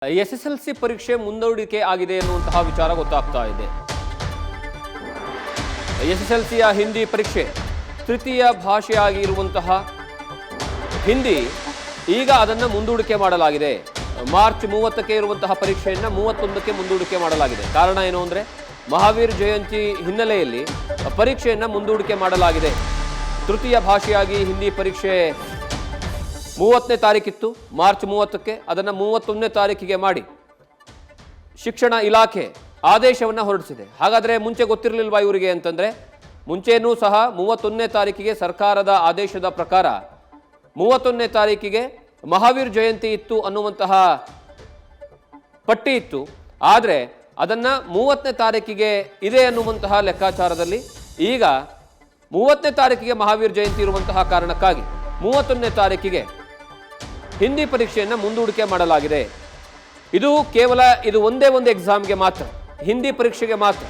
SSLC ಪರೀಕ್ಷೆ ಮುಂದೂಡಿಕೆ ಆಗಿದೆ ಎನ್ನುವಂತಹ ವಿಚಾರ ಗೊತ್ತಾಗ್ತಾ ಇದೆ. ಎಸ್ಎಸ್ಎಲ್ಸಿಯ ಹಿಂದಿ ಪರೀಕ್ಷೆ ತೃತೀಯ ಭಾಷೆಯಾಗಿರುವಂತಹ ಹಿಂದಿ ಈಗ ಅದನ್ನು ಮುಂದೂಡಿಕೆ ಮಾಡಲಾಗಿದೆ. ಮಾರ್ಚ್ 30ಕ್ಕೆ ಇರುವಂತಹ ಪರೀಕ್ಷೆಯನ್ನು 31ಕ್ಕೆ ಮುಂದೂಡಿಕೆ ಮಾಡಲಾಗಿದೆ. ಕಾರಣ ಏನು ಅಂದರೆ ಮಹಾವೀರ್ ಜಯಂತಿ ಹಿನ್ನೆಲೆಯಲ್ಲಿ ಪರೀಕ್ಷೆಯನ್ನು ಮುಂದೂಡಿಕೆ ಮಾಡಲಾಗಿದೆ. ತೃತೀಯ ಭಾಷೆಯಾಗಿ ಹಿಂದಿ ಪರೀಕ್ಷೆ 30ನೇ ತಾರೀಕಿತ್ತು, ಮಾರ್ಚ್ 30ಕ್ಕೆ ಅದನ್ನು 31ನೇ ತಾರೀಕಿಗೆ ಮಾಡಿ ಶಿಕ್ಷಣ ಇಲಾಖೆ ಆದೇಶವನ್ನು ಹೊರಡಿಸಿದೆ. ಹಾಗಾದರೆ ಮುಂಚೆ ಗೊತ್ತಿರಲಿಲ್ವಾ ಇವರಿಗೆ ಅಂತಂದರೆ, ಮುಂಚೆನೂ ಸಹ 31ನೇ ತಾರೀಕಿಗೆ ಸರ್ಕಾರದ ಆದೇಶದ ಪ್ರಕಾರ 31ನೇ ತಾರೀಕಿಗೆ ಮಹಾವೀರ್ ಜಯಂತಿ ಇತ್ತು ಅನ್ನುವಂತಹ ಪಟ್ಟಿ ಇತ್ತು. ಆದರೆ ಅದನ್ನು 30ನೇ ತಾರೀಕಿಗೆ ಇದೆ ಅನ್ನುವಂತಹ ಲೆಕ್ಕಾಚಾರದಲ್ಲಿ ಈಗ 30ನೇ ತಾರೀಕಿಗೆ ಮಹಾವೀರ್ ಜಯಂತಿ ಇರುವಂತಹ ಕಾರಣಕ್ಕಾಗಿ 31ನೇ ತಾರೀಕಿಗೆ ಹಿಂದಿ ಪರೀಕ್ಷೆಯನ್ನು ಮುಂದೂಡಿಕೆ ಮಾಡಲಾಗಿದೆ. ಇದು ಕೇವಲ ಒಂದೇ ಒಂದು ಎಕ್ಸಾಮ್ಗೆ ಮಾತ್ರ, ಹಿಂದಿ ಪರೀಕ್ಷೆಗೆ ಮಾತ್ರ.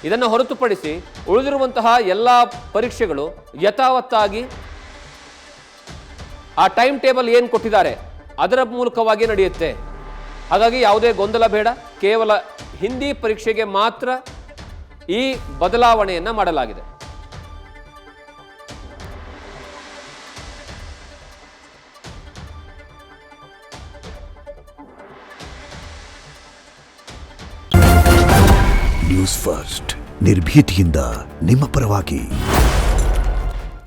ಇದನ್ನು ಹೊರತುಪಡಿಸಿ ಉಳಿದಿರುವಂತಹ ಎಲ್ಲ ಪರೀಕ್ಷೆಗಳು ಯಥಾವತ್ತಾಗಿ ಆ ಟೈಮ್ ಟೇಬಲ್ ಏನು ಕೊಟ್ಟಿದ್ದಾರೆ ಅದರ ಮೂಲಕವಾಗಿ ನಡೆಯುತ್ತೆ. ಹಾಗಾಗಿ ಯಾವುದೇ ಗೊಂದಲ ಬೇಡ. ಕೇವಲ ಹಿಂದಿ ಪರೀಕ್ಷೆಗೆ ಮಾತ್ರ ಈ ಬದಲಾವಣೆಯನ್ನು ಮಾಡಲಾಗಿದೆ. ನ್ಯೂಸ್ ಫಸ್ಟ್ ನಿರ್ಭೀತಿಯಿಂದ ನಿಮ್ಮ ಪರವಾಗಿ.